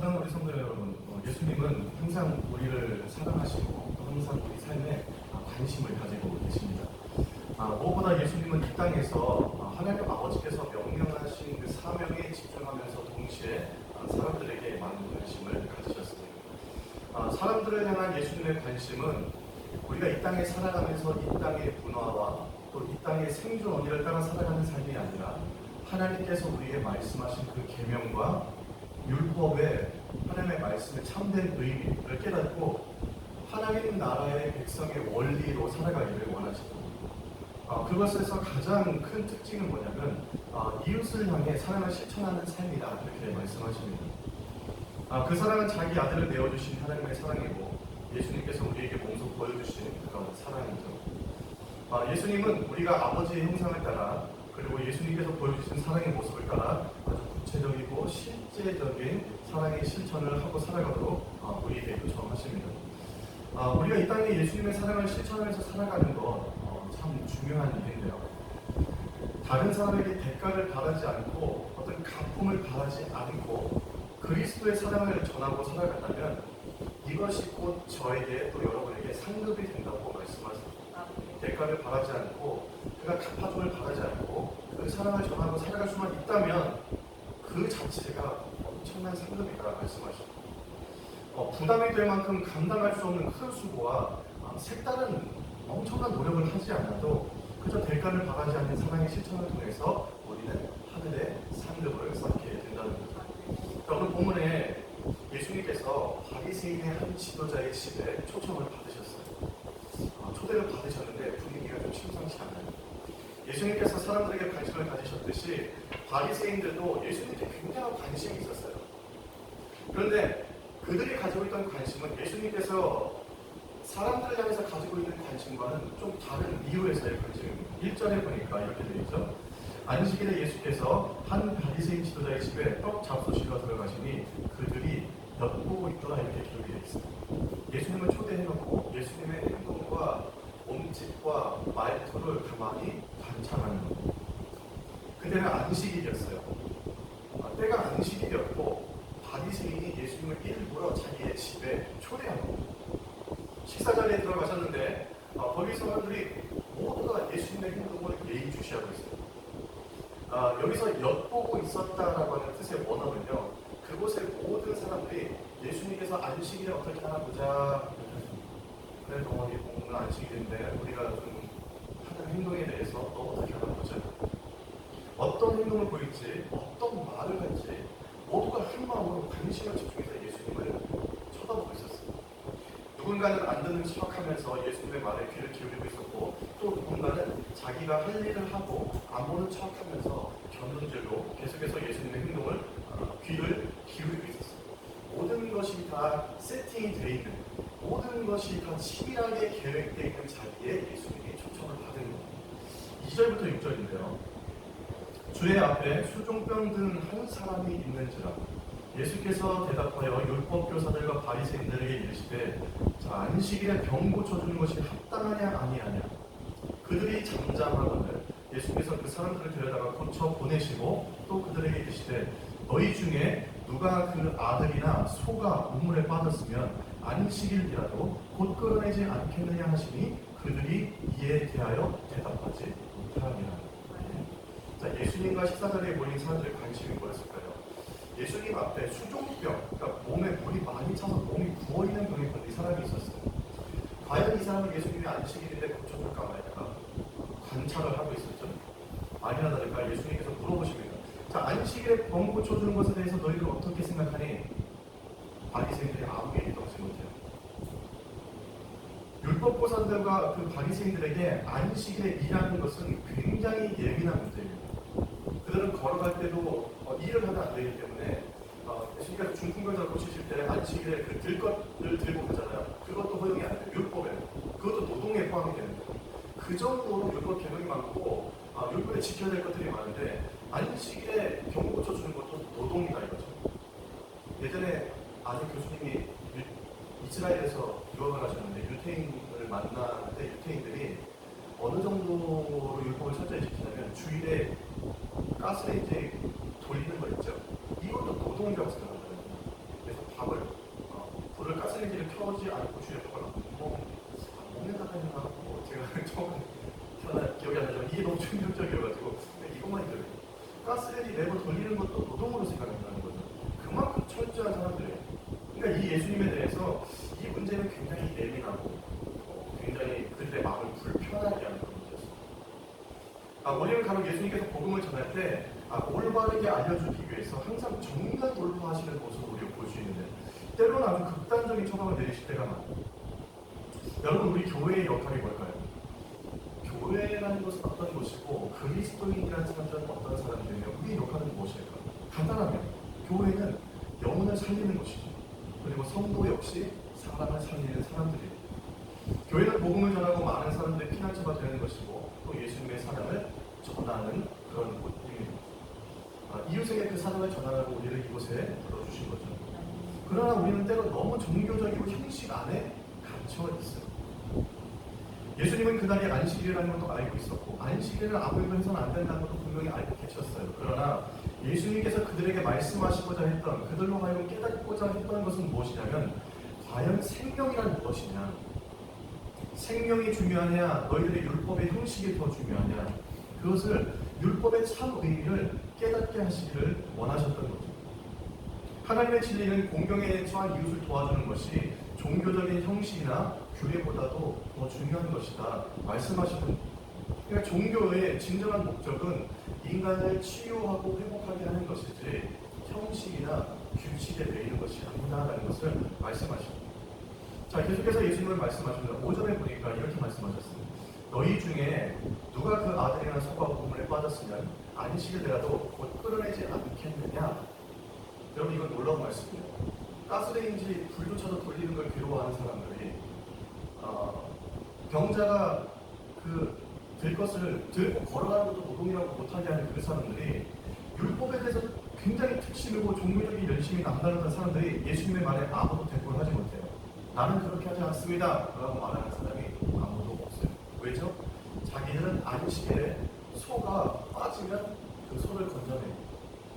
사랑하는 우리 성도 여러분, 예수님은 항상 우리를 사랑하시고 또 항상 우리 삶에 관심을 가지고 계십니다. 무엇보다 예수님은 이 땅에서 하나님 아버지께서 명령하신 그 사명에 집중하면서 동시에 사람들에게 많은 관심을 가지셨습니다. 사람들을 향한 예수님의 관심은 우리가 이 땅에 살아가면서 이 땅의 문화와 또 이 땅의 생존 원리를 따라 살아가는 삶이 아니라 하나님께서 우리에게 말씀하신 그 계명과 율법의 하나님의 말씀의 참된 의미를 깨닫고 하나님 나라의 백성의 원리로 살아가기를 원하시고 그것에서 가장 큰 특징은 뭐냐면 이웃을 향해 사랑을 실천하는 삶이다 이렇게 말씀하십니다. 그 사랑은 자기 아들을 내어주신 하나님의 사랑이고 예수님께서 우리에게 몸소 보여주신 그런 사랑이죠. 예수님은 우리가 아버지의 형상을 따라 그리고 예수님께서 보여주신 사랑의 모습을 따라 아주 구체적이고 실제적인 사랑의 실천을 하고 살아가도록 우리에게 요청하십니다. 우리가 이 땅에 예수님의 사랑을 실천하면서 살아가는 거 참 중요한 일인데요. 다른 사람에게 대가를 바라지 않고 어떤 가품을 바라지 않고 그리스도의 사랑을 전하고 살아간다면 이것이 곧 저에게 또 여러분에게 상급이 된다고 말씀하십니다. 대가를 바라지 않고 그가 갚아줌을 바라지 않고 그 사랑을 전하고 살아갈 수만 있다면 그 자체가 엄청난 상급이다 말씀하십니다. 부담이 될 만큼 감당할 수 없는 큰 수고와 색다른 엄청난 노력을 하지 않아도 그저 대가를 바라지 않는 사랑의 실천을 통해서 우리는 하늘의 상급을 쌓게 된다는 거죠. 오늘 본문에 예수님께서 바리새인의 한 지도자의 집에 초청을 받으셨어요. 초대를 받으셨는데 분위기가 좀 심상치 않아요. 예수님께서 사람들에게 관심을 가지셨듯이 바리새인들도 예수님께 굉장한 관심이 있었어요. 그런데 그들이 가지고 있던 관심은 예수님께서 사람들을 향해서 가지고 있는 관심과는 좀 다른 이유에서의 관심입니다. 1절에 보니까 이렇게 되어 있죠. 안식일에 예수께서 한 바리새인 지도자의 집에 떡 잡수시러 들어가시니 그들이 엿보고 있더라 이렇게 기록이 되어 있습니다. 예수님을 초대해놓고 예수님의 행동과 몸짓과 말투를 가만히 관찰하는 겁니다. 그때는 안식일이었어요. 때가 안식일이었고 바리새인이 예수님을 일부러 자기의 집에 초대한 겁니다. 식사 자리에 들어가셨는데 거기 사람들이 모두가 예수님의 행동을 예의주시하고 있어요. 여기서 엿보고 있었다라고 하는 뜻의 원어는요. 그곳의 모든 사람들이 예수님께서 안식일에 어떻게 하나 보자. 그래 오늘 안식일인데 우리가 좀 하는 행동에 대해서 어떻게 하나 보자. 어떤 행동을 보일지 어떤 말을 할지 모두가 한 마음으로 관심을 집중해서 예수님을 쳐다보고 있었어요. 누군가는 안 듣는 척하면서 예수님의 말에 귀를 기울이고 있었고 또 누군가는 자기가 할 일을 하고 안 보는 척하면서 견눈질로 계속해서 예수님의 행동을 귀를 기울이고 있었어요. 모든 것이 다 세팅이 되어 있는 모든 것이 다 치밀하게 계획되어 있는 자리에 예수님이 초청을 받은 겁니다. 2절부터 6절인데요. 주의 앞에 수종병 든 한 사람이 있는지라 예수께서 대답하여 율법교사들과 바리새인들에게 이르시되 안식일에 병 고쳐주는 것이 합당하냐 아니하냐. 그들이 잠잠하거늘 예수께서 그 사람들을 데려다가 고쳐 보내시고 또 그들에게 이르시되 너희 중에 누가 그 아들이나 소가 우물에 빠졌으면 안식일이라도 곧 끌어내지 않겠느냐 하시니 그들이 이에 대하여 대답하지 못하니라. 예수님과 식사자리에 모인 사람들의 관심이 뭐였을까요? 예수님 앞에 수종병, 그러니까 몸에 물이 많이 차서 몸이 부어있는 병에 걸린 사람이 있었어요. 과연 이 사람은 예수님이 안식일인데 고쳐줄까 말까 관찰을 하고 있었죠. 아니나 다를까 예수님께서 물어보십니다. 자, 안식일에 병 고쳐주는 것에 대해서 너희들 어떻게 생각하니? 바리새인들이 아무 얘기도 하지 못해요. 율법교사들과 그 바리새인들에게 안식일에 일하는 것은 굉장히 예민한 문제입니다. 그들은 걸어갈 때도 일을 하면 안 되기 때문에 예수님께서 중풍병자를 고치실 때 안식일에 그 들 것을 들고 가잖아요. 그것도 허용이 안 돼요. 율법에. 그것도 노동에 포함이 되는 거예요. 그 정도로 율법 계명이 많고 율법에 지켜야 될 것들이 많은데 안식일에 병 고쳐주는 것도 노동이다 이거죠. 예전에 아는 교수님이 이스라엘에서 유학을 하셨는데 유태인을 만나는데 유태인들이 어느 정도로 율법을 철저히 지키냐면 주일에 가스레인지 돌리는 거 있죠. 이것도 노동이라고 생각하거든요. 그래서 예수님에 대해서 이 문제는 굉장히 예민하고 굉장히 그들의 마음을 불편하게 하는 그런 문제였습니다. 우리는 간혹 예수님께서 복음을 전할 때 올바르게 알려주기 위해서 항상 정면 돌파하시는 모습을 우리가 볼 수 있는데 때로는 아주 극단적인 처방을 내리실 때가 많아요. 여러분, 우리 교회의 역할이 뭘까요? 교회라는 것은 어떤 것이고 그리스도인이라는 사람들은 어떤 사람들이며 우리의 역할은 무엇일까? 간단하면 교회는 영혼을 살리는 것이죠. 그리고 성도 역시 사람을 살리는 사람들이에요. 교회는 복음을 전하고 많은 사람들의 피난처가 되는 것이고 또 예수님의 사랑을 전하는 그런 곳입니다. 이웃에게 그 사랑을 전하라고 우리를 이곳에 불러주신 거죠. 그러나 우리는 때로 너무 종교적이고 형식 안에 갇혀 있어요. 예수님은 그날이 안식일이라는 것도 알고 있었고 안식일을 아무것도 해서는 안 된다는 것도 분명히 알고 계셨어요. 그러나 예수님께서 그들에게 말씀하시고자 했던, 그들로 하여금 깨닫고자 했던 것은 무엇이냐면 과연 생명이란 무엇이냐, 생명이 중요하냐 너희들의 율법의 형식이 더 중요하냐, 그것을 율법의 참 의미를 깨닫게 하시기를 원하셨던 거죠. 하나님의 진리는 공경에 처한 이웃을 도와주는 것이 종교적인 형식이나 규례보다도 더 중요한 것이다 말씀하시는. 그러니까 종교의 진정한 목적은 인간을 치유하고 회복하게 하는 것이지 형식이나 규칙에 매이는 것이 아니다라는 것을 말씀하십니다. 자, 계속해서 예수님은 말씀하십니다. 5절에 보니까 이렇게 말씀하셨습니다. 너희 중에 누가 그 아들이나 소가 우물에 빠졌으면 안식일이라도 곧 끌어내지 않겠느냐. 여러분, 이건 놀라운 말씀이에요. 가스레인지 불조차도 돌리는 걸 괴로워하는 사람들이 병자가 들 것을 들고 걸어가는 것도 노동이라고 못하게 하는 그 사람들이, 율법에 대해서 굉장히 특심이고 종교적인 열심이 남다른 사람들이 예수님의 말에 아무도 대꾸를 하지 못해요. 나는 그렇게 하지 않습니다 라고 말하는 사람이 아무도 없어요. 왜죠? 자기들은 안식일에 소가 빠지면 그 소를 건져내고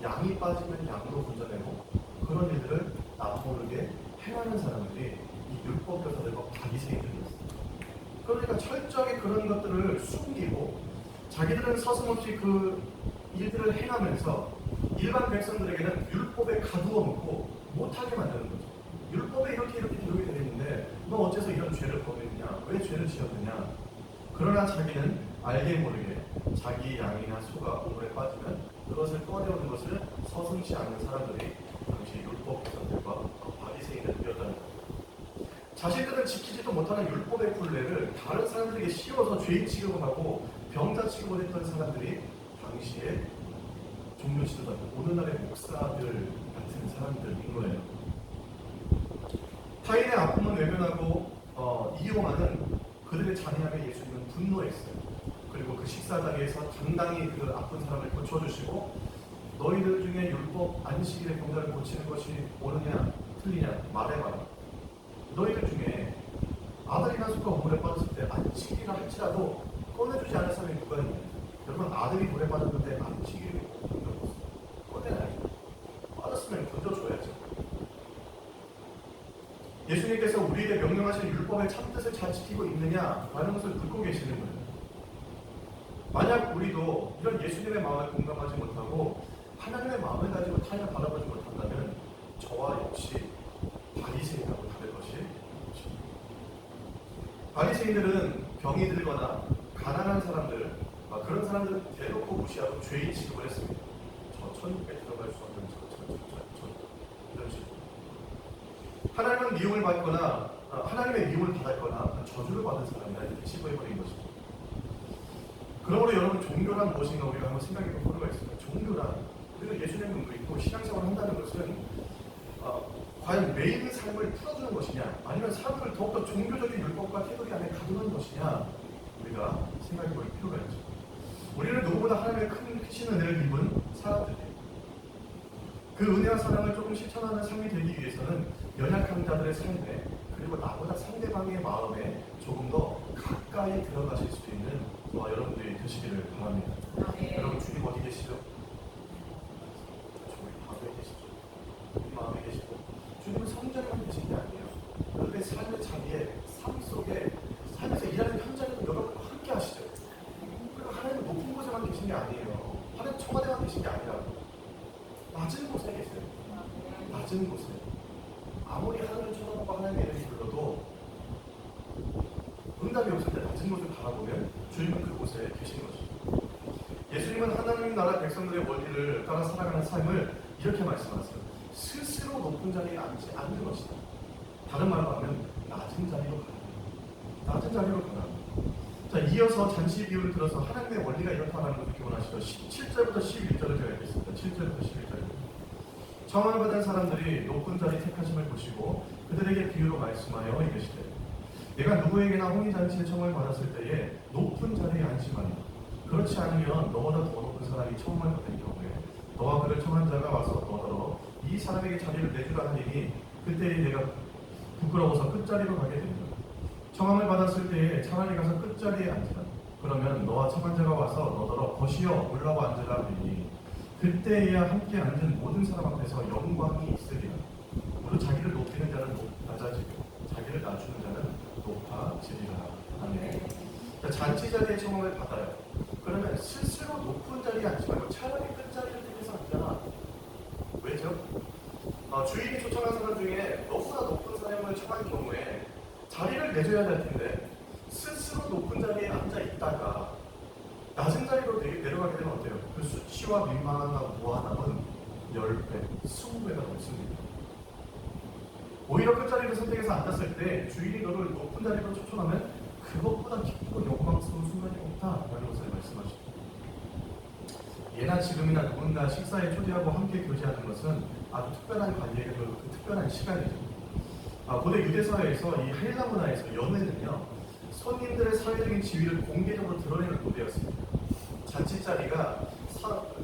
양이 빠지면 양으로 건져내고 그런 일들을 나모르게 행하는 사람들이 이 율법 교사들과 바리새인들이었어요. 그러니까 철저하게 그런 것들을 숨기고 자기들은 서슴없이 그 일들을 행하면서 일반 백성들에게는 율법에 가두어 놓고 못하게 만드는 거죠. 율법에 이렇게 기록이 되어 있는데 너 어째서 이런 죄를 범했느냐, 왜 죄를 지었느냐. 그러나 자기는 알게 모르게 자기 양이나 소가 우물에 빠지면 그것을 꺼내오는 것을 서슴지 않는 사람들이 당시 율법 교사들과 바리새인들이었다는 거예요. 자신들은 지키지도 못하는 율법의 굴레를 다른 사람들에게 씌워서 죄인 취급을 하고 병자 취급을 했던 사람들이 당시에 종교 지도자, 오늘날의 목사들 같은 사람들인 거예요. 타인의 아픔을 외면하고 이용하는 그들의 잔인함에 예수님은 분노했어요. 그리고 그 식사자리에서 당당히 그 아픈 사람을 고쳐주시고 너희들 중에 율법 안식일의 병자를 고치는 것이 옳으냐 틀리냐 말해봐라. 너희들 중에 아들이나 소가 물에 빠졌을 때 안식일이라 할지라도 꺼내주지 않을 사람이 누가 있냐. 여러분, 아들이 물에 빠졌는데 안식일이 없어요. 꺼내야죠. 빠졌으면 건져줘야죠. 예수님께서 우리에게 명령하신 율법의 참뜻을 잘 지키고 있느냐 라는 것을 묻고 계시는 거예요. 만약 우리도 이런 예수님의 마음을 공감하지 못하고 하나님의 마음을 가지고 타인을 바라보지 못한다면 저와 역시 바리새인하고 다를 것이 없습니다. 바리새인들은 병이 들거나 가난한 사람들, 그런 사람들을 대놓고 무시하고 죄인 취급을 했습니다. 저 천국에 들어갈 수 없는 이런 식으로. 하나님은 미움을 받거나 하나님의 미움을 받았거나 저주를 받은 사람이라 이렇게 치부해버린 것입니다. 그러므로 여러분, 종교란 무엇인가 우리가 한번 생각해볼 필요가 있습니다. 종교란, 우리가 예수님을 믿고 신앙생활을 한다는 것은 과연 매일 삶을 풀어주는 것이냐, 아니면 사람을 더욱더 종교적인 율법과 테두리 안에 가두는 것이냐, 우리가 생각해볼 필요가 있죠. 우리는 누구보다 하나님의 크신 은혜를 입은 사람들이에요. 그 은혜와 사랑을 조금 실천하는 삶이 되기 위해서는 연약한 자들의 삶에, 그리고 나보다 상대방의 마음에 조금 더 가까이 들어가실 수 있는 저와 여러분들이 되시기를 바랍니다. 여러분, 주님 어디 계시죠? 주님 마음에 계시죠? 우리 마음에 계시고, 주님은 성전에만 계신 게 아니에요. 여러분의 삶의 자리에, 삶 속에, 삶에서 일하는 현장에도 여러분과 함께 하시죠. 그리고 하나님은 높은 곳에만 계신 게 아니에요. 하나님 청와대만 계신 게 아니라고. 낮은 곳에 계세요. 낮은 곳에. 아무리 하늘을 쳐다보고 하나님의 이름을 불러도 응답이 없을 때 낮은 곳을 바라보면 주님은 그곳에 계신 것이죠. 예수님은 하나님 나라 백성들의 원리를 따라 살아가는 삶을 이렇게 말씀하세요. 스스로 높은 자리에 앉지 않는 것이다. 다른 말로 하면 낮은 자리로 가라. 낮은 자리로 가라. 자, 이어서 잔치 비유를 들어서 하나님의 원리가 이렇다는 것을 기원하시죠. 7절부터 11절을 제가 읽겠습니다. 7절부터 11절. 청함을 받은 사람들이 높은 자리 택하심을 보시고 그들에게 비유로 말씀하여 이르시되 내가 누구에게나 혼인잔치에 청함을 받았을 때에 높은 자리에 앉지만 그렇지 않으면 너보다 더 높은 사람이 청함을 받은 경우에 너와 그를 청한 자가 와서 너더러 이 사람에게 자리를 내주라 하니 그때에 내가 부끄러워서 끝자리로 가게 됩니다. 청함을 받았을 때에 차라리 가서 끝자리에 앉으라. 그러면 너와 청한 자가 와서 너더러 거시어 올라와 앉으라 하니 그때에야 함께 앉은 모든 사람 앞에서 영광이 있으리라. 무릇 자기를 높이는 자는 낮아지고 자기를 낮추는 자는 높아지리라. 아멘. 잔치 자리에 청함을 받아요. 그러면 스스로 높은 자리에 앉지 말고 차라리 끝자리를 택해서 앉아라. 왜죠? 주인이 초청한 사람 중에 너무나 높은 사람을 청한 경우에 자리를 내줘야 될 텐데 스스로 높은 자리에 앉아 있다가 낮은 자리로 내려가게 되면 어때요? 그 수치와 민망함과 무한함은 10배, 20배가 넘습니다. 오히려 끝자리를 선택해서 앉았을 때 주인이 너를 높은 자리로 초청하면 그것보다 기쁘고 영광스러운 순간이 없다라는 것을 말씀하십니다. 예나 지금이나 누군가 식사에 초대하고 함께 교제하는 것은 아주 특별한 관계이고 그 특별한 시간이죠. 고대 유대사회에서 이 헬라 문화에서 연회는요, 손님들의 사회적인 지위를 공개적으로 드러내는 무대였습니다. 잔치 자리가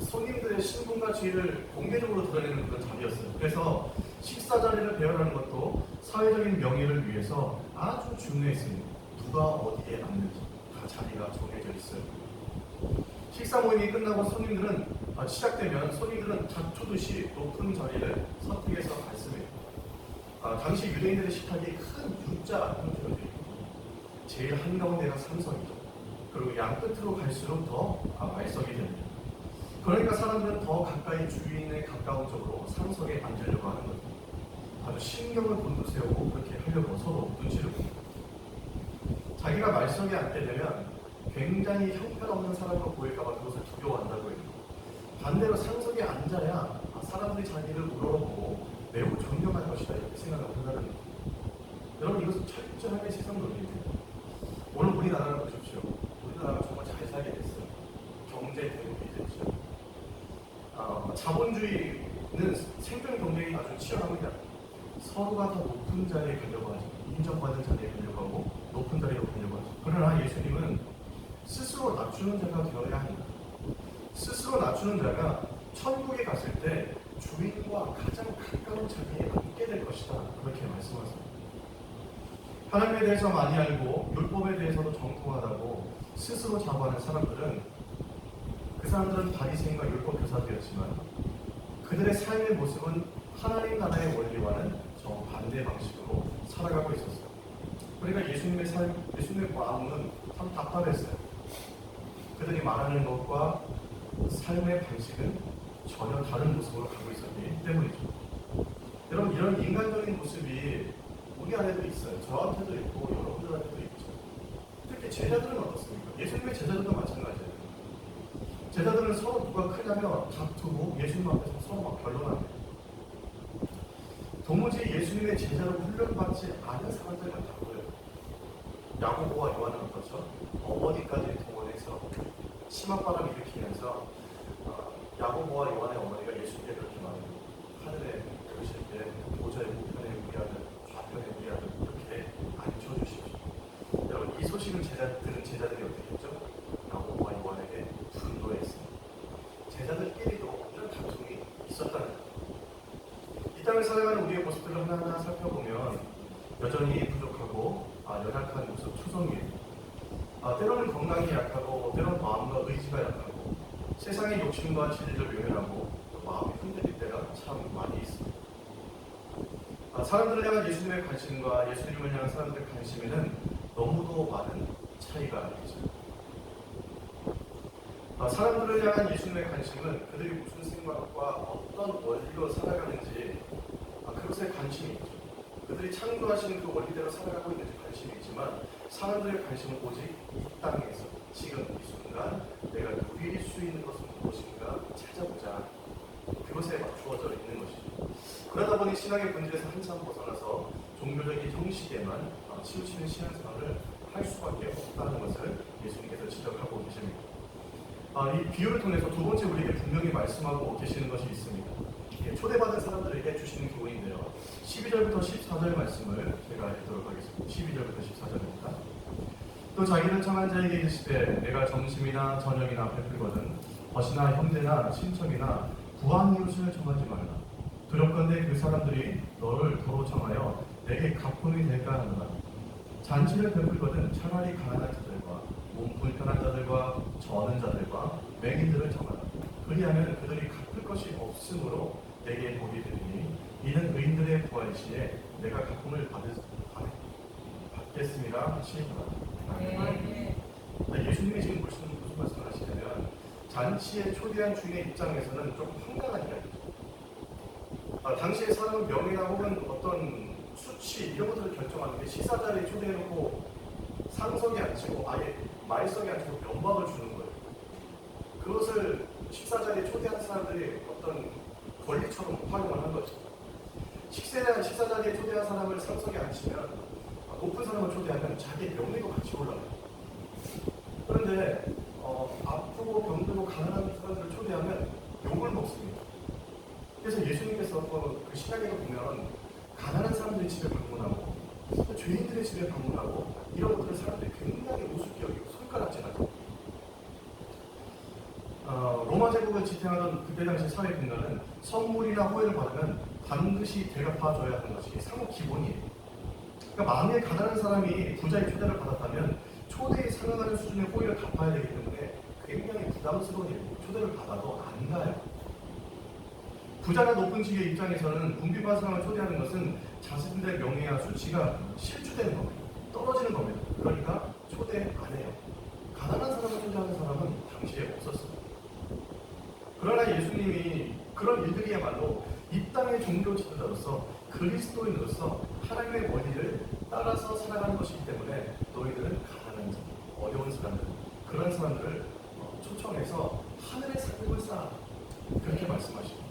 손님들의 신분과 지위를 공개적으로 드러내는 그런 자리였어요. 그래서 식사 자리를 배열하는 것도 사회적인 명예를 위해서 아주 중요했습니다. 누가 어디에 앉는지 다 자리가 정해져 있어요. 식사 모임이 끝나고 시작되면 손님들은 다투듯이 높은 자리를 선택해서 갔습니다. 당시 유대인들의 식탁이 큰 U자 형태로 되어 있고 제일 한가운데가 상석이죠. 그리고 양 끝으로 갈수록 더 말석이 됩니다. 그러니까 사람들은 더 가까이 주인에 가까운 쪽으로 상석에 앉으려고 하는 거죠. 아주 신경을 곤두세우고 그렇게 하려고 서로 눈치를 봅니다. 자기가 말석에 앉게 되면 굉장히 형편없는 사람으로 보일까봐 그것을 두려워한다고 해요. 반대로 상석에 앉아야 사람들이 자기를 우러러보고 매우 존경할 것이다 이렇게 생각을 한다는 거예요. 여러분 이것은 철저하게 세상 논리입니다. 오늘 우리나라를 보십시오. 우리나라가 정말 잘 살게 됐어요. 경제 대국이 됐죠. 자본주의는 생존 경쟁이 아주 치열합니다. 서로가 더 높은 자리에 가려고 하죠. 인정받는 자리에 가려고 하고 높은 자리로 가려고 하죠. 그러나 예수님은 스스로 낮추는 자가 되어야 합니다. 스스로 낮추는 자가 천국에 갔을 때 주인과 가장 가까운 자리에 앉게 될 것이다. 그렇게 말씀하세요. 하나님에 대해서 많이 알고 율법에 대해서도 정통하다고 스스로 자부하는 사람들은 그 사람들은 바리새인과 율법 교사들이었지만 그들의 삶의 모습은 하나님 나라의 원리와는 정반대 방식으로 살아가고 있었어요. 그러니까 예수님의 마음은 참 답답했어요. 그들이 말하는 것과 삶의 방식은 전혀 다른 모습으로 가고 있었기 때문이죠. 여러분 이런 인간적인 모습이 우리 안에도 있어요. 저한테도 있고 여러분들한테도 있죠. 특히 제자들은 어떻습니까? 예수님의 제자들도 마찬가지예요. 제자들은 서로 누가 크냐면 다투고 예수님 앞에서 서로 막 변론합니다. 도무지 예수님의 제자로 훈련받지 않은 사람들 같다고요. 야고보와 요한은 어떻죠? 어머니까지 동원해서 심한바람 일으키면서 야고보와 요한의 어머니가 예수님께 그렇게 말해요. 하늘에 그러실 때 보좌의 우편에 우리 아들, 좌편에 우리 아들 이렇게 앉혀주십시오. 여러분 이 소식을 제자들이 어떻게 했죠? 야고보와 요한에게 분노했습니다. 제자들끼리도 어떤 다툼이 있었다는 거예요. 이 땅을 살아가는 우리의 모습들을 하나하나 살펴보면 여전히 부족하고 연약한 모습 투성이에요. 때로는 건강이 약하고 때로는 마음과 의지가 약하고 세상의 욕심과 진리를 외면하고 마음이 흔들릴 때가 참 많이 있습니다. 사람들을 향한 예수님의 관심과 예수님을 향한 사람들의 관심에는 너무도 많은 차이가 있죠. 사람들을 향한 예수님의 관심은 그들이 무슨 생각과 어떤 원리로 살아가는지 그것에 관심이 있죠. 그들이 창조하시는 그 원리대로 살아가고 있는지 관심이 있지만 사람들의 관심은 오직 이 땅에서 지금 이 순간 내가 누릴 수 있는 것은 무엇인가 찾아보자. 그것에 맞추어져 있는 것이죠. 그러다 보니 신앙의 본질에서 한참 벗어나서 종교적인 형식에만 치우치는 신앙생활을 할 수밖에 없다는 것을 예수님께서 지적하고 계십니다. 이 비유를 통해서 두 번째 우리에게 분명히 말씀하고 계시는 것이 있습니다. 초대받은 사람들에게 주시는 교훈인데요. 12절부터 14절 말씀을 제가 읽도록 하겠습니다. 12절부터 14절입니다. 또 자기는 청한 자에게 이르시되 내가 점심이나 저녁이나 베풀거든 벗이나 형제나 친척이나 부한 이웃을 청하지 말라. 두렵건대 그 사람들이 너를 도로 청하여 내게 갑분이 될까 하노라. 잔치를 베풀거든 차라리 가난한 자들과 몸 불편한 자들과 저는 자들과 맹인들을 청하라. 그리하면 그들이 갚을 것이 없으므로 내게 복이 되리니 이는 의인들의 부활 시에 내가 갚음을 받겠습니다 하시니라. 예수님이 지금 무슨 말씀을 하시냐면 잔치에 초대한 주인의 입장에서는 조금 황당한 이야기죠. 당시에 사람은 명예나 혹은 어떤 수치 이런 것들을 결정하는 게 식사 자리에 초대해놓고 상석에 앉히고 아예 말석에 앉히고 면박을 주는 거예요. 그것을 식사 자리에 초대한 사람들이 어떤 권리처럼 활용을 한 거죠. 식사 자리에 초대한 사람을 상석에 앉히면 높은 사람을 초대하면 자기의 명예도 같이 올라가요. 그런데 아프고 병들고 가난한 사람들을 초대하면 욕을 먹습니다. 그래서 예수님께서 그 신약에도 보면 가난한 사람들의 집에 방문하고 죄인들의 집에 방문하고 이런 것들을 사람들이 굉장히 우습게 여기고 손가락질하죠. 로마 제국을 지탱하던 그때 당시 사회 분단은 선물이나 호의를 받으면 반드시 대갚아줘야 하는 것이 상호 기본이에요. 그러니까 만약에 가난한 사람이 부자의 초대를 받았다면 초대에 상응하는 수준의 호의를 갚아야 되기 때문에 굉장히 부담스러운 일이고 초대를 받아도 안 가요. 부자나 높은 직의 입장에서는 궁핍한 사람을 초대하는 것은 자신들의 명예와 수치가 실추되는 겁니다. 떨어지는 겁니다. 그러니까 초대 안 해요. 가난한 사람을 초대하는 사람은 당시에 없었어요. 그러나 예수님이 그런 일들이야말로 이 땅의 종교 지도자로서 그리스도인으로서 하나님의 원리를 따라서 살아가는 것이기 때문에 너희들은 가난한 자, 어려운 사람들, 그런 사람들을 초청해서 하늘의 상급을 쌓아 그렇게 말씀하십니다.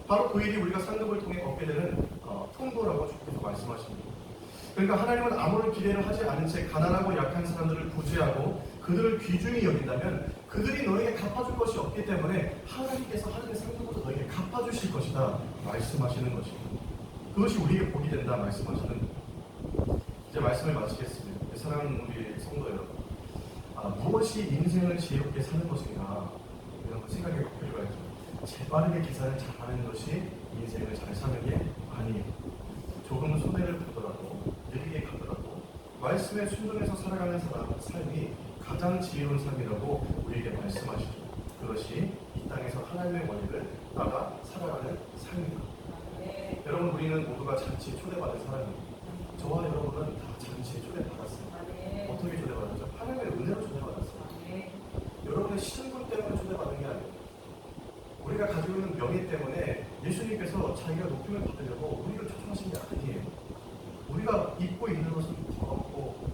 바로 그 일이 우리가 상급을 통해 얻게 되는 통도라고 주께서 말씀하십니다. 그러니까 하나님은 아무런 기대를 하지 않은 채 가난하고 약한 사람들을 구제하고 그들을 귀중히 여긴다면 그들이 너에게 갚아줄 것이 없기 때문에 하나님께서 하늘의 상급으로 너에게 갚아주실 것이다 말씀하시는 것입니다. 그것이 우리에게 복이 된다 말씀하시는 이제 말씀을 마치겠습니다. 사랑하는 우리 성도 여러분, 무엇이 인생을 지혜롭게 사는 것인가 이런 거 생각해 보려야죠. 재빠르게 계산을 잘하는 것이 인생을 잘 사는 게 아니에요. 조금 손해를 보더라도 느리게 가더라도 말씀에 순종해서 살아가는 삶이 가장 지혜로운 삶이라고 우리에게 말씀하시죠. 그것이 이 땅에서 하나님의 원리를 따라 살아가는 삶입니다. 여러분, 우리는 모두가 잔치에 초대받은 사람입니다. 저와 여러분은 다 잔치에 초대받았습니다. 어떻게 초대받았죠? 하나님의 은혜로 초대받았습니다. 여러분의 신분 때문에 초대받은 게 아니에요. 우리가 가지고 있는 명예 때문에 예수님께서 자기가 높임을 받으려고 우리를 초청하신 게 아니에요. 우리가 입고 있는 것은 더럽고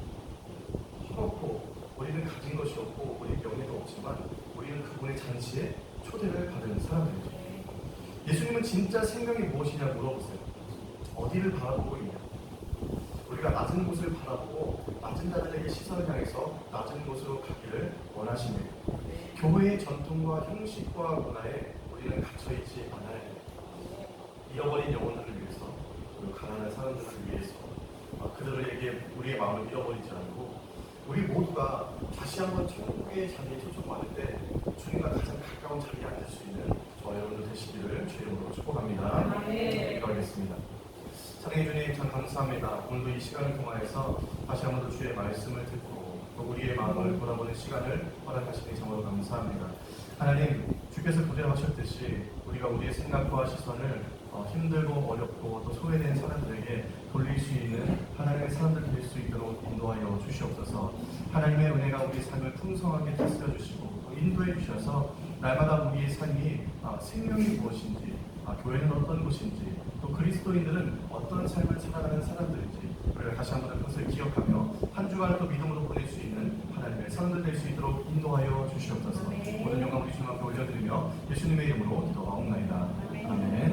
헐없고 우리는 가진 것이 없고 우리 명예도 없지만 우리는 그분의 잔치에 초대를 받은 사람들이죠. 예수님은 진짜 생명이 무엇이냐 물어보세요. 어디를 바라보고 있냐? 우리가 낮은 곳을 바라보고 낮은 자들에게 시선을 향해서 낮은 곳으로 가기를 원하시며 교회의 전통과 형식과 문화에 우리는 갇혀있지 않아야 해요. 잃어버린 영혼들을 위해서 그리고 가난한 사람들을 위해서 그들에게 우리의 마음을 잃어버리지 않고 우리 모두가 다시 한번 천국의 자리에 초청받을 때 주님과 가장 가까운 자리에 앉을 수 있는 저와 여러분들 되시기를 주의 이름으로 축복합니다. 기도하겠습니다. 사랑해 주님, 참 감사합니다. 오늘도 이 시간을 통하여서 다시 한번 더 주의 말씀을 듣고 또 우리의 마음을 돌아보는 시간을 허락하시니 정말로 감사합니다. 하나님, 주께서 고대하셨듯이 우리가 우리의 생각과 시선을 힘들고 어렵고 또 소외된 사람들에게 돌릴 수 있는 하나님의 사람들 될 수 있도록 인도하여 주시옵소서. 하나님의 은혜가 우리 삶을 풍성하게 다스려 주시고 또 인도해 주셔서 날마다 우리의 삶이 생명이 무엇인지 교회는 어떤 곳인지, 또 그리스도인들은 어떤 삶을 살아가는 사람들인지 우리가 다시 한번 그것을 기억하며 한 주간을 또 믿음으로 보낼 수 있는 하나님의 사람들 될 수 있도록 인도하여 주시옵소서. 모든 영광 우리 주님 앞에 올려드리며 예수님의 이름으로 기도하옵나이다. 아멘.